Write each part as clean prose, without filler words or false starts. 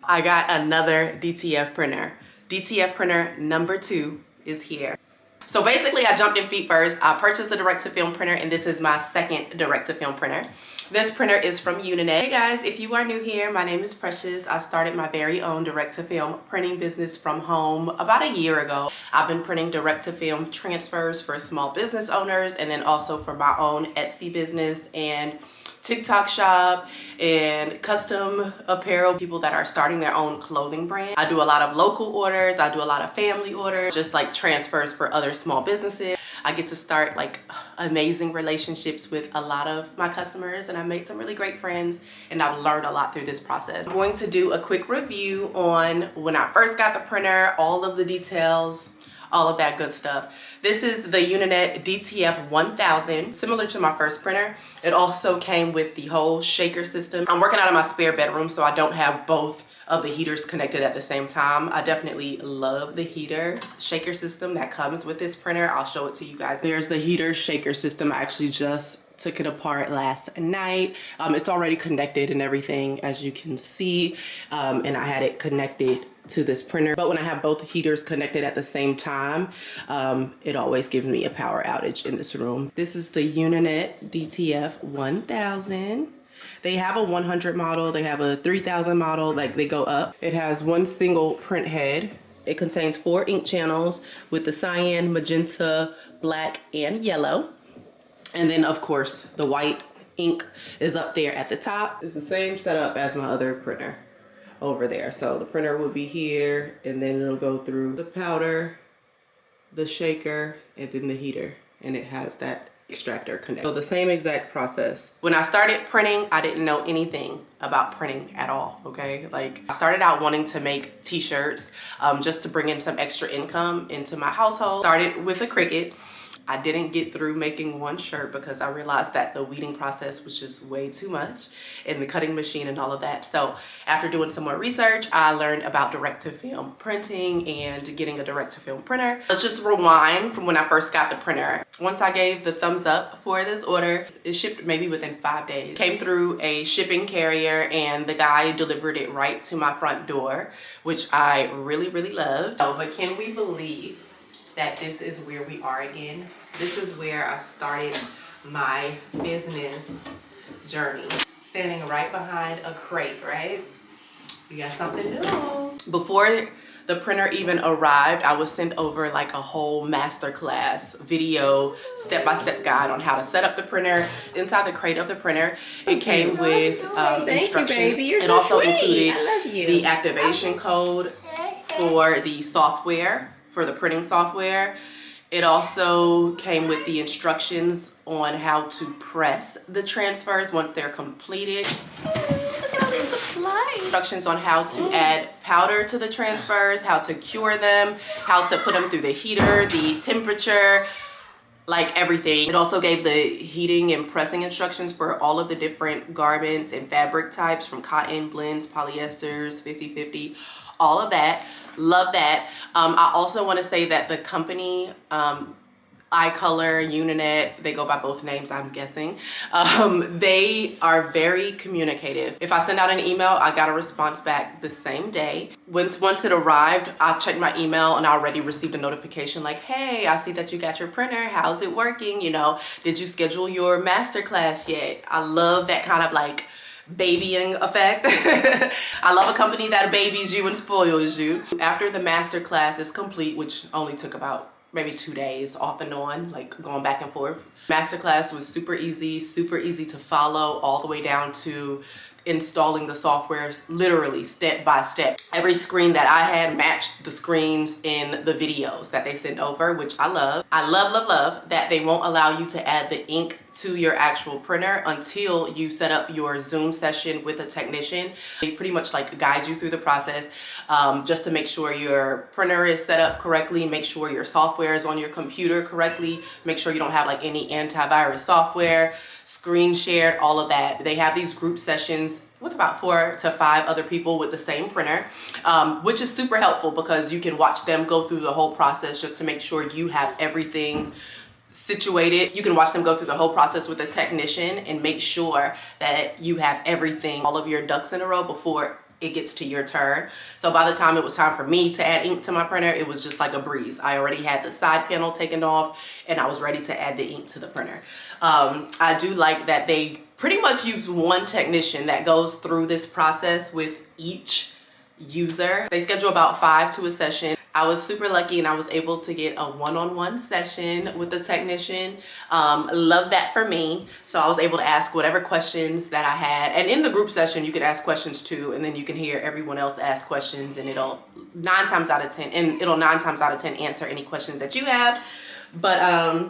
I got another DTF printer. DTF printer number 2 is here. So basically I jumped in feet first. I purchased the direct-to-film printer, and this is my second direct-to-film printer. This printer is from Uninet. Hey guys, if you are new here, my name is Precious. I started my very own direct-to-film printing business from home about a year ago. I've been printing direct-to-film transfers for small business owners, and then also for my own Etsy business and TikTok shop and custom apparel, people that are starting their own clothing brand. I do a lot of local orders. I do a lot of family orders, just like transfers for other small businesses. I get to start like amazing relationships with a lot of my customers, and I made some really great friends, and I've learned a lot through this process. I'm going to do a quick review on when I first got the printer, all of the details, all of that good stuff. This is the Uninet DTF1000, similar to my first printer. It also came with the whole shaker system. I'm working out of my spare bedroom, so I don't have both of the heaters connected at the same time. I definitely love the heater shaker system that comes with this printer. I'll show it to you guys. There's the heater shaker system. I actually just took it apart last night. It's already connected and everything, as you can see, and I had it connected to this printer. But when I have both heaters connected at the same time, it always gives me a power outage in this room. This is the Uninet DTF1000. They have a 100 model, they have a 3000 model, like they go up. It has one single print head. It contains 4 ink channels with the cyan, magenta, black, and yellow. And then of course the white ink is up there at the top. It's the same setup as my other printer over there. So the printer will be here, and then it'll go through the powder, the shaker, and then the heater, and it has that extractor connect. So the same exact process. When I started printing, I didn't know anything about printing at all, okay? Like, I started out wanting to make t-shirts just to bring in some extra income into my household. Started with a Cricut. I didn't get through making one shirt because I realized that the weeding process was just way too much, and the cutting machine and all of that. So after doing some more research, I learned about direct-to-film printing and getting a direct-to-film printer. Let's just rewind from when I first got the printer. Once I gave the thumbs up for this order, it shipped maybe within 5 days. Came through a shipping carrier, and the guy delivered it right to my front door, which I really, really loved. Oh, but can we believe that this is where we are again? This is where I started my business journey. Standing right behind a crate, right? We got something new. Before the printer even arrived, I was sent over like a whole masterclass video, step-by-step guide on how to set up the printer. Inside the crate of the printer, it came with instructions. It also included the activation code for the software, for the printing software. It also came with the instructions on how to press the transfers once they're completed. Look at all these supplies. Instructions on how to add powder to the transfers, how to cure them, how to put them through the heater, the temperature, like everything. It also gave the heating and pressing instructions for all of the different garments and fabric types, from cotton, blends, polyesters, 50/50, all of that. Love that. I also want to say that the company, iColor, Uninet, they go by both names, I'm guessing. They are very communicative. If I send out an email, I got a response back the same day. Once it arrived, I checked my email and I already received a notification like, hey, I see that you got your printer. How's it working? You know, did you schedule your masterclass yet? I love that kind of like babying effect. I love a company that babies you and spoils you. After the master class is complete, which only took about maybe 2 days off and on, like going back and forth. Masterclass was super easy to follow, all the way down to installing the software, literally step by step. Every screen that I had matched the screens in the videos that they sent over, which I love. I love that they won't allow you to add the ink to your actual printer until you set up your Zoom session with a technician. They pretty much like guide you through the process just to make sure your printer is set up correctly, make sure your software is on your computer correctly, make sure you don't have like any antivirus software, screen shared, all of that. They have these group sessions with about 4 to 5 other people with the same printer, which is super helpful because you can watch them go through the whole process just to make sure you have everything situated. You can watch them go through the whole process with a technician and make sure that you have everything, all of your ducks in a row before it gets to your turn. So by the time it was time for me to add ink to my printer, it was just like a breeze. I already had the side panel taken off and I was ready to add the ink to the printer. I do like that they pretty much use one technician that goes through this process with each user. They schedule about 5 to a session. I was super lucky and I was able to get a one-on-one session with the technician. Love that for me. So I was able to ask whatever questions that I had. And in the group session, you can ask questions too, and then you can hear everyone else ask questions, and it'll 9 times out of 10 answer any questions that you have. But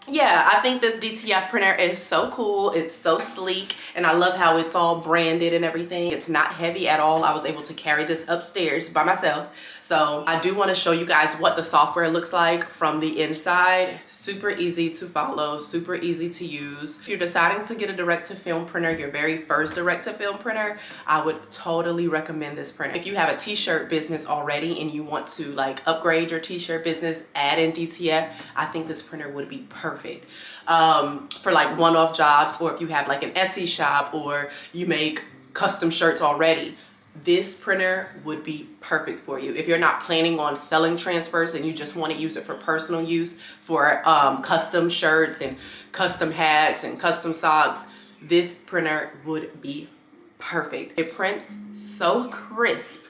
yeah, I think this DTF printer is so cool. It's so sleek, and I love how it's all branded and everything. It's not heavy at all. I was able to carry this upstairs by myself. So I do want to show you guys what the software looks like from the inside. Super easy to follow, super easy to use. If you're deciding to get a direct-to-film printer, your very first direct-to-film printer, I would totally recommend this printer. If you have a t-shirt business already and you want to like upgrade your t-shirt business, add in DTF, I think this printer would be perfect for like one-off jobs, or if you have like an Etsy shop or you make custom shirts already. This printer would be perfect for you. If you're not planning on selling transfers and you just want to use it for personal use, for custom shirts and custom hats and custom socks, this printer would be perfect. It prints so crisp,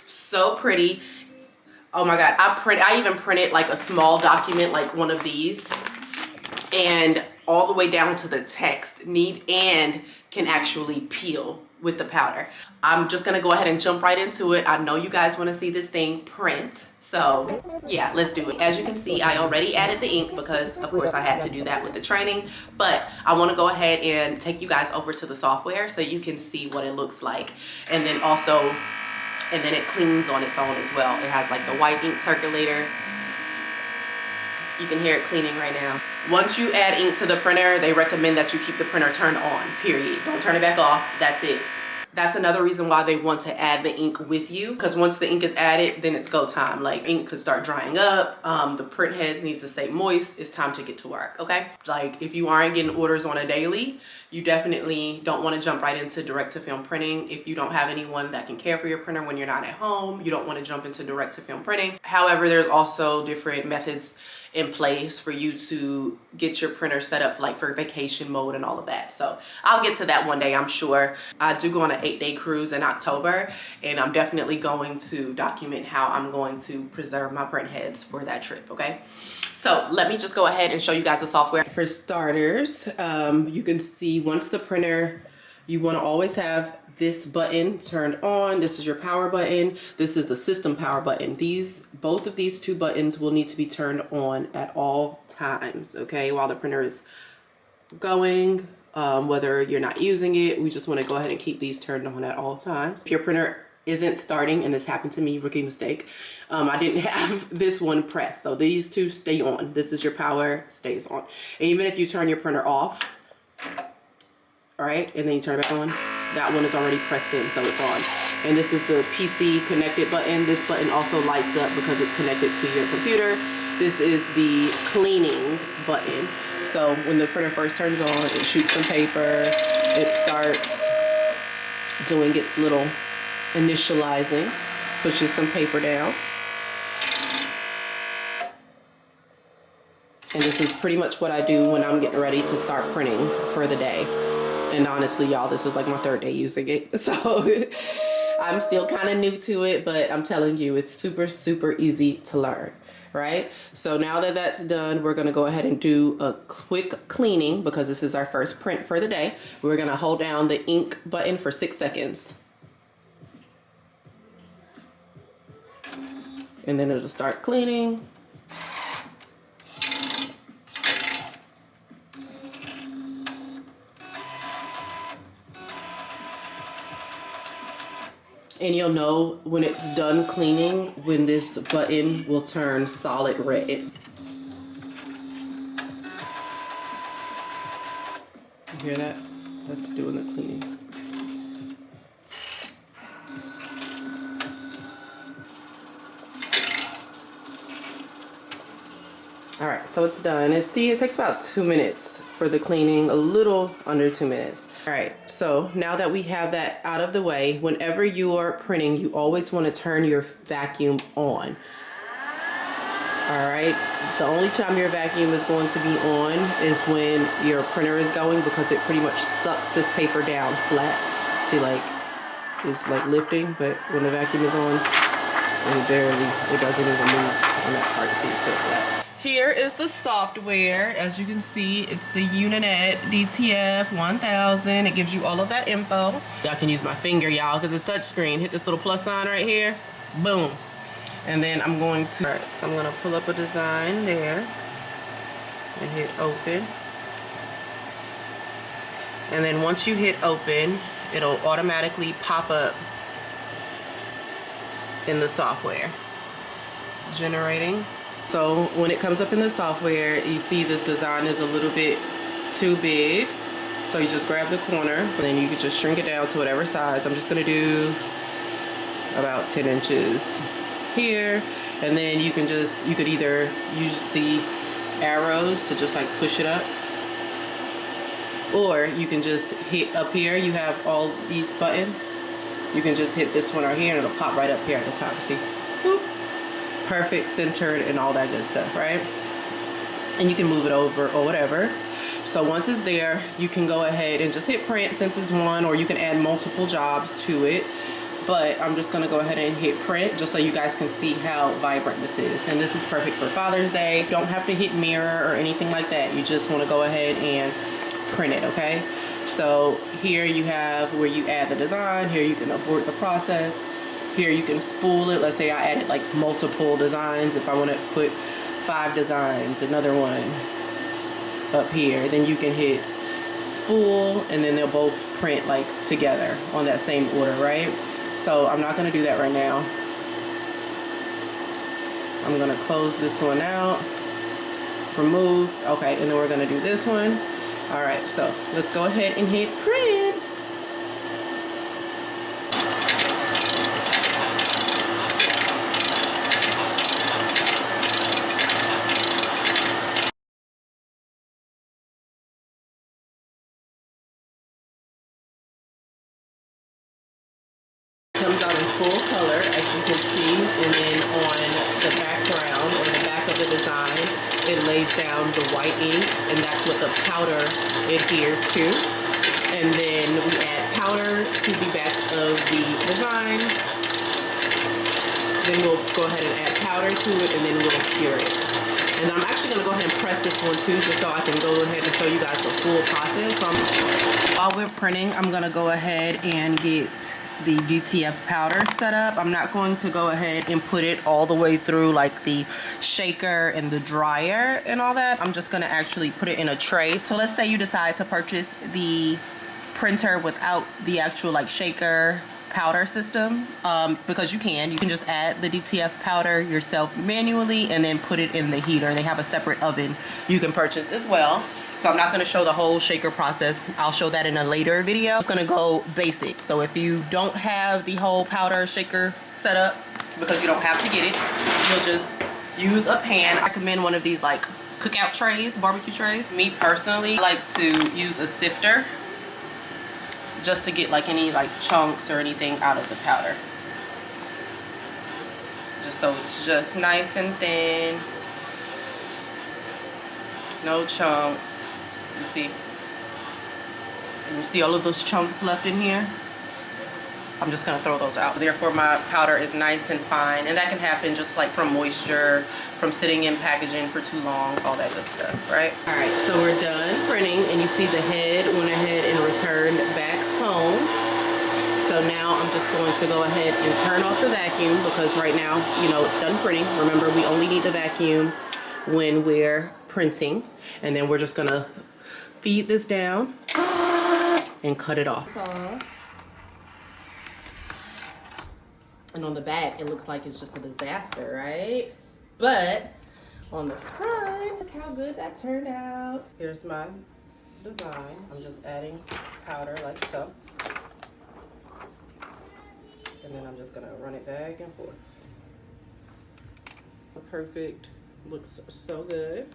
so pretty. Oh my God, I even printed like a small document like one of these, and all the way down to the text, neat and can actually peel with the powder. I'm just gonna go ahead and jump right into it. I know you guys wanna see this thing print, so yeah, let's do it. As you can see, I already added the ink because of course I had to do that with the training, but I wanna go ahead and take you guys over to the software so you can see what it looks like. And then it cleans on its own as well. It has like the white ink circulator. You can hear it cleaning right now. Once you add ink to the printer, they recommend that you keep the printer turned on, period. Don't turn it back off, that's it. That's another reason why they want to add the ink with you, because once the ink is added, then it's go time. Like ink could start drying up, the print head needs to stay moist, it's time to get to work, okay? Like if you aren't getting orders on a daily, you definitely don't want to jump right into direct-to-film printing. If you don't have anyone that can care for your printer when you're not at home, you don't want to jump into direct-to-film printing. However, there's also different methods in place for you to get your printer set up like for vacation mode and all of that. So I'll get to that one day, I'm sure. I do go on an 8-day cruise in October, and I'm definitely going to document how I'm going to preserve my print heads for that trip, okay? So let me just go ahead and show you guys the software. For starters, you can see once the printer, you want to always have this button turned on. This is your power button. This is the system power button. Both of these two buttons will need to be turned on at all times, okay? While the printer is going, whether you're not using it, we just want to go ahead and keep these turned on at all times. If your printer isn't starting, and this happened to me, rookie mistake, I didn't have this one pressed. So these two stay on. This is your power, stays on. And even if you turn your printer off, all right, and then you turn it back on, that one is already pressed in, so it's on. And this is the PC connected button. This button also lights up because it's connected to your computer. This is the cleaning button. So when the printer first turns on, it shoots some paper, it starts doing its little initializing, pushes some paper down. And this is pretty much what I do when I'm getting ready to start printing for the day. And honestly, y'all, this is like my 3rd day using it. So I'm still kind of new to it, but I'm telling you, it's super, super easy to learn, right? So now that that's done, we're gonna go ahead and do a quick cleaning because this is our first print for the day. We're gonna hold down the ink button for 6 seconds. And then it'll start cleaning. And you'll know when it's done cleaning when this button will turn solid red. You hear that? That's doing the cleaning. All right, so it's done. And see, it takes about 2 minutes for the cleaning, a little under 2 minutes. All right, so now that we have that out of the way, whenever you are printing, you always want to turn your vacuum on. All right, the only time your vacuum is going to be on is when your printer is going, because it pretty much sucks this paper down flat. See, like, it's like lifting, but when the vacuum is on, it doesn't even move on that part. See, it's still flat. Here is the software. As you can see, it's the Uninet DTF1000. It gives you all of that info. I can use my finger, y'all, because it's touchscreen. Hit this little plus sign right here. Boom. And then I'm going to, all right, so I'm going to pull up a design there and hit open. And then once you hit open, it'll automatically pop up in the software. Generating. So when it comes up in the software, you see this design is a little bit too big. So you just grab the corner, and then you can just shrink it down to whatever size. I'm just gonna do about 10 inches here. And then you could either use the arrows to just like push it up, or you can just hit up here. You have all these buttons. You can just hit this one right here and it'll pop right up here at the top, see? Boop. Perfect, centered, and all that good stuff, right? And you can move it over or whatever. So once it's there, you can go ahead and just hit print since it's one, or you can add multiple jobs to it. But I'm just gonna go ahead and hit print just so you guys can see how vibrant this is. And this is perfect for Father's Day. You don't have to hit mirror or anything like that. You just wanna go ahead and print it, okay? So here you have where you add the design. Here you can abort the process. Here you can spool it. Let's say I added like multiple designs. If I want to put 5 designs, another one up here, then you can hit spool, and then they'll both print like together on that same order, right? So I'm not going to do that right now. I'm going to close this one out, remove. Okay, and then we're going to do this one. All right, so let's go ahead and hit print. Comes out in full color, as you can see, and then on the background or the back of the design, it lays down the white ink, and that's what the powder adheres to. And then we add powder to the back of the design. Then we'll go ahead and add powder to it, and then we'll cure it. And I'm actually going to go ahead and press this one too, just so I can go ahead and show you guys the full process. So while we're printing, I'm going to go ahead and get the DTF powder set up. I'm not going to go ahead and put it all the way through like the shaker and the dryer and all that. I'm just going to actually put it in a tray. So let's say you decide to purchase the printer without the actual like shaker powder system, because you can just add the DTF powder yourself manually and then put it in the heater. They have a separate oven you can purchase as well. So I'm not going to show the whole shaker process. I'll show that in a later video. It's going to go basic. So if you don't have the whole powder shaker set up, because you don't have to get it, you'll just use a pan. I recommend one of these like cookout trays, barbecue trays. Me personally, I like to use a sifter just to get like any like chunks or anything out of the powder. Just so it's just nice and thin. No chunks. You see all of those chunks left in here? I'm just gonna throw those out. Therefore my powder is nice and fine, and that can happen just like from moisture, from sitting in packaging for too long, all that good stuff, right? All right, so we're done printing, and you see the head went ahead and returned back home. So now I'm just going to go ahead and turn off the vacuum, because right now, you know, it's done printing. Remember, we only need the vacuum when we're printing, and then we're just gonna feed this down and cut it off. And on the back, it looks like it's just a disaster, right? But on the front, look how good that turned out. Here's my design. I'm just adding powder like so. And then I'm just gonna run it back and forth. Perfect, looks so good.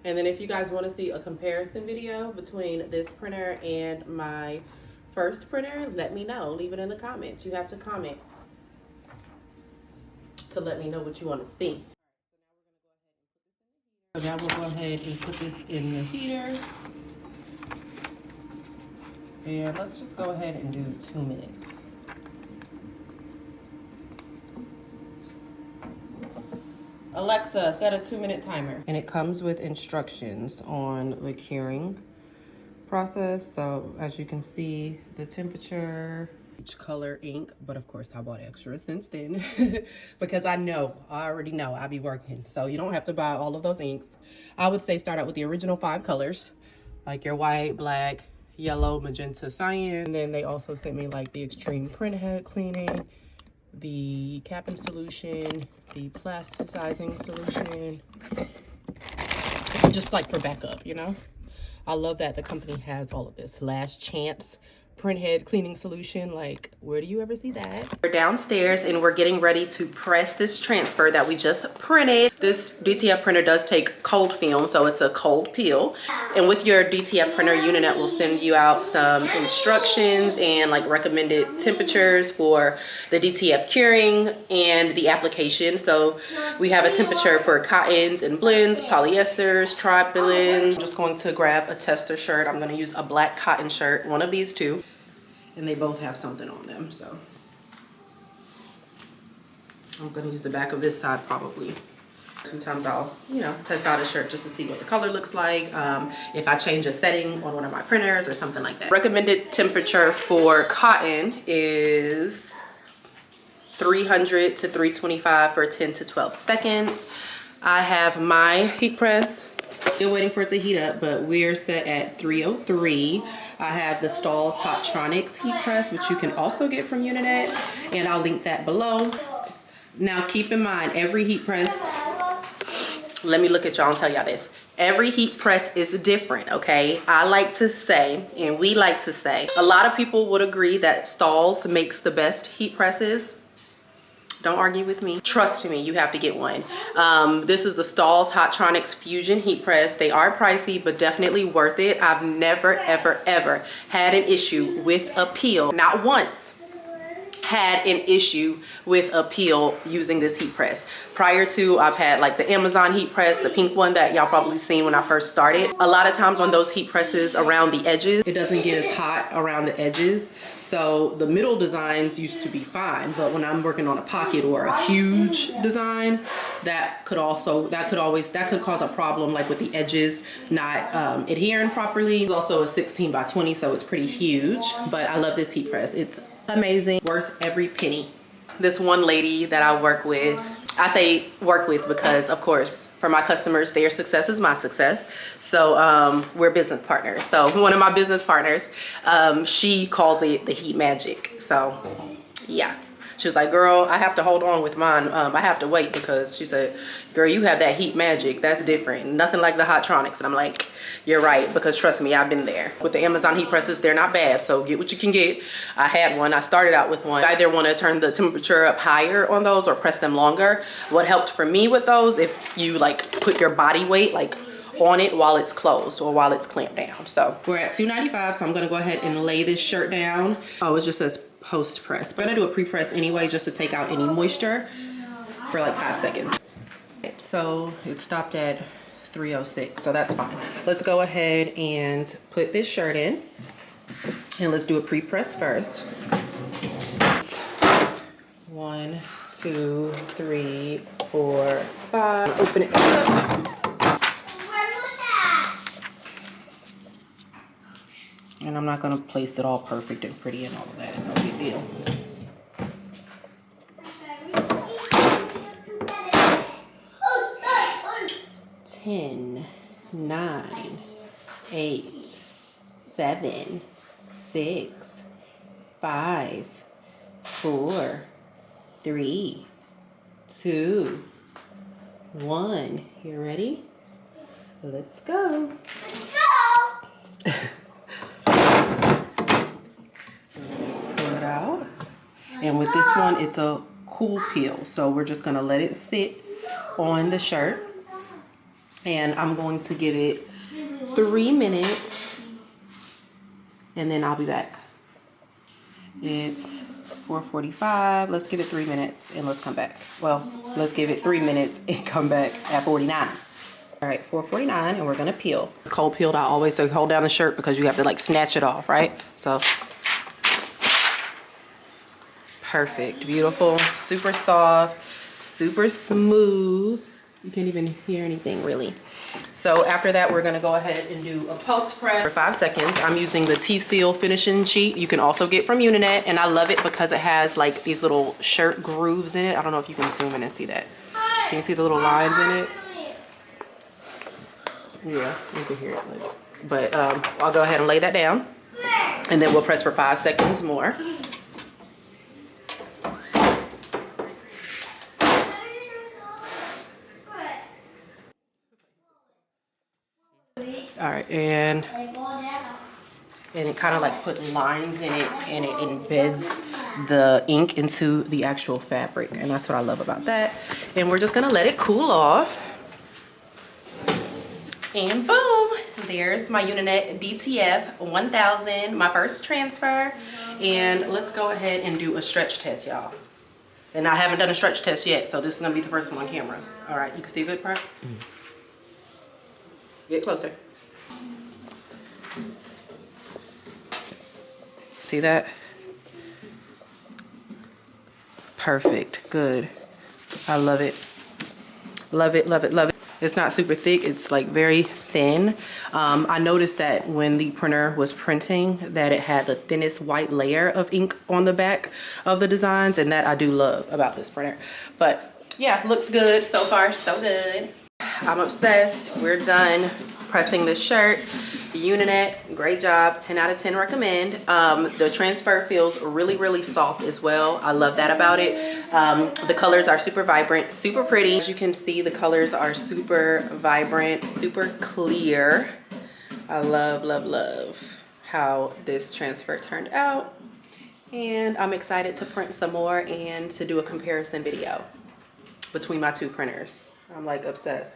And then if you guys want to see a comparison video between this printer and my first printer, let me know. Leave it in the comments. You have to comment to let me know what you want to see. So now we'll go ahead and put this in the heater. And let's just go ahead and do 2 minutes. Alexa, set a 2-minute timer. And it comes with instructions on the curing process. So as you can see, the temperature, each color ink, but of course I bought extra since then because I already know I'll be working. So you don't have to buy all of those inks. I would say start out with the original 5 colors, like your white, black, yellow, magenta, cyan. And then they also sent me like the extreme print head cleaning, the capping solution, the plasticizing solution, just like for backup, you know. I love that the company has all of this. Last chance print head cleaning solution. Like, where do you ever see that? We're downstairs and we're getting ready to press this transfer that we just printed. This DTF printer does take cold film, so it's a cold peel. And with your DTF printer, Uninet will send you out some instructions and like recommended temperatures for the DTF curing and the application. So we have a temperature for cottons and blends, polyesters, tri-blends. I'm just going to grab a tester shirt. I'm going to use a black cotton shirt, one of these two. And they both have something on them, so I'm gonna use the back of this side probably. Sometimes I'll, test out a shirt just to see what the color looks like, if I change a setting on one of my printers or something like that. Recommended temperature for cotton is 300 to 325 for 10 to 12 seconds. I have my heat press. Still waiting for it to heat up, but we're set at 303. I have the Stahl's Hottronics heat press, which you can also get from Uninet, and I'll link that below. Now keep in mind, every heat press, let me look at y'all and tell y'all this. Every heat press is different, okay? I like to say, and we like to say, a lot of people would agree that Stahl's makes the best heat presses. Don't argue with me. Trust me, you have to get one. This is the Stahl's Hottronics Fusion Heat Press. They are pricey, but definitely worth it. I've never, ever, ever had an issue with a peel. Not once had an issue with a peel using this heat press. Prior to, I've had like the Amazon heat press, the pink one that y'all probably seen when I first started. A lot of times on those heat presses around the edges, it doesn't get as hot around the edges. So the middle designs used to be fine, but when I'm working on a pocket or a huge design, that could cause a problem, like with the edges not adhering properly. It's also a 16 by 20, so it's pretty huge, but I love this heat press. It's amazing, worth every penny. This one lady that I work with, I say work with because of course for my customers, their success is my success. So we're business partners. So one of my business partners, she calls it the heat magic. So yeah, she was like, girl, I have to hold on with mine. I have to wait because she said, girl, you have that heat magic. That's different. Nothing like the Hottronics. And I'm like, you're right, because trust me, I've been there. With the Amazon heat presses, they're not bad, so get what you can get. I had one, I started out with one. I either want to turn the temperature up higher on those or press them longer. What helped for me with those, if you like put your body weight like on it while it's closed or while it's clamped down. So we're at $2.95, so I'm gonna go ahead and lay this shirt down. Oh, it just says post press. But I'm gonna do a pre-press anyway just to take out any moisture for like 5 seconds. So it stopped at 306, so that's fine. Let's go ahead and put this shirt in and let's do a pre-press first. 1, 2, 3, 4, 5. Open it up. And I'm not gonna place it all perfect and pretty and all of that, no big deal. Ten, 9, 8, 7, 6, 5, 4, 3, 2, 1. You ready? Let's go. Let's go. Pull it out. And with this one, it's a cool peel. So we're just gonna let it sit on the shirt. And I'm going to give it 3 minutes and then I'll be back. It's 4:45. Let's give it 3 minutes and let's come back. Well, let's give it 3 minutes and come back at 49. All right, 4:49, and we're gonna peel. Cold peeled, I always say hold down the shirt because you have to like snatch it off, right? So, perfect, beautiful, super soft, super smooth. You can't even hear anything really. So after that, we're gonna go ahead and do a post press for 5 seconds. I'm using the T-Seal finishing sheet. You can also get from Uninet, and I love it because it has like these little shirt grooves in it. I don't know if you can zoom in and see that. Can you see the little lines in it? Yeah, you can hear it. But I'll go ahead and lay that down, and then we'll press for 5 seconds more. All right, and it kind of like put lines in it, and it embeds the ink into the actual fabric, and that's what I love about that. And we're just gonna let it cool off, and boom, there's my Uninet DTF1000, my first transfer. And let's go ahead and do a stretch test, y'all. And I haven't done a stretch test yet, so this is gonna be the first one on camera. All right, you can see a good part? Get closer. See that? Perfect, good. I love it. Love it, love it, love it. It's not super thick, it's like very thin. I noticed that when the printer was printing that it had the thinnest white layer of ink on the back of the designs, and that I do love about this printer. But yeah, looks good. So far, so good. I'm obsessed. We're done pressing this shirt. Uninet, great job, 10 out of 10 recommend. The transfer feels really, really soft as well. I love that about it. The colors are super vibrant, super pretty. As you can see, the colors are super vibrant, super clear. I love, love, love how this transfer turned out. And I'm excited to print some more and to do a comparison video between my two printers. I'm like obsessed.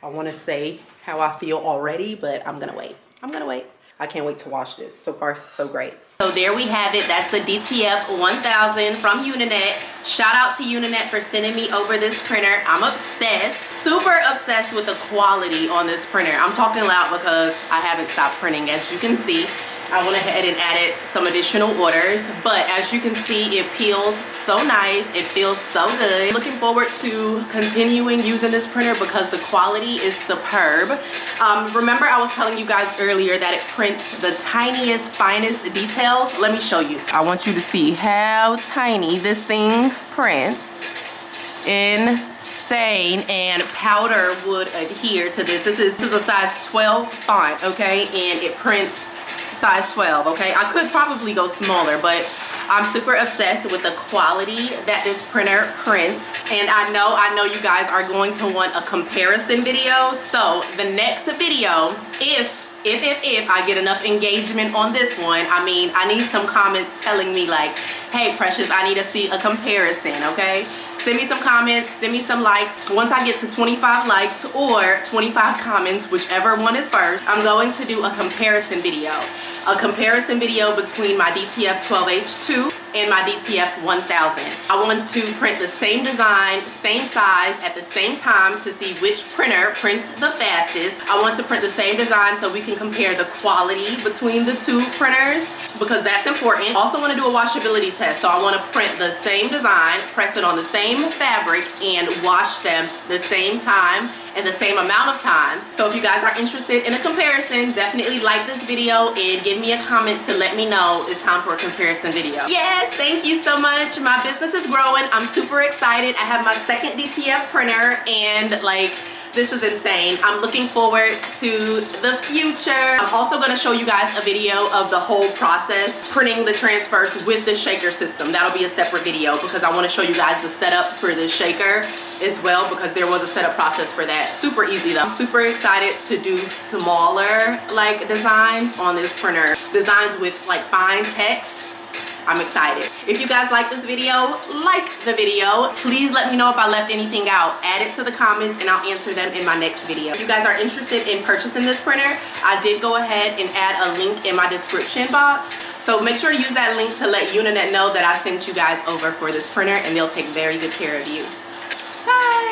I want to say how I feel already, but I'm gonna wait. I'm gonna wait. I can't wait to watch this. So far, so great. So there we have it. That's the DTF1000 from Uninet. Shout out to Uninet for sending me over this printer. I'm obsessed, super obsessed with the quality on this printer. I'm talking loud because I haven't stopped printing, as you can see. I went ahead and added some additional orders, but as you can see, it peels so nice. It feels so good. Looking forward to continuing using this printer because the quality is superb. Remember I was telling you guys earlier that it prints the tiniest, finest details. Let me show you. I want you to see how tiny this thing prints. Insane. And powder would adhere to this. This is a size 12 font, okay? And it prints size 12, okay? I could probably go smaller, but I'm super obsessed with the quality that this printer prints. And I know you guys are going to want a comparison video. So the next video, if I get enough engagement on this one, I mean, I need some comments telling me like, hey Precious, I need to see a comparison, okay? Send me some comments, send me some likes. Once I get to 25 likes or 25 comments, whichever one is first, I'm going to do a comparison video. A comparison video between my DTF12H2 and my DTF1000. I want to print the same design, same size at the same time to see which printer prints the fastest. I want to print the same design so we can compare the quality between the two printers because that's important. Also want to do a washability test. So I want to print the same design, press it on the same fabric, and wash them the same time and the same amount of times. So if you guys are interested in a comparison, definitely like this video and give me a comment to let me know it's time for a comparison video. Yes, thank you so much. My business is growing. I'm super excited. I have my second DTF printer and like, this is insane. I'm looking forward to the future. I'm also going to show you guys a video of the whole process, printing the transfers with the shaker system. That'll be a separate video because I want to show you guys the setup for the shaker as well because there was a setup process for that. Super easy though. I'm super excited to do smaller like designs on this printer. Designs with like fine text. I'm excited. If you guys like this video, like the video. Please let me know if I left anything out. Add it to the comments and I'll answer them in my next video. If you guys are interested in purchasing this printer, I did go ahead and add a link in my description box. So make sure to use that link to let Uninet know that I sent you guys over for this printer, and they'll take very good care of you. Bye.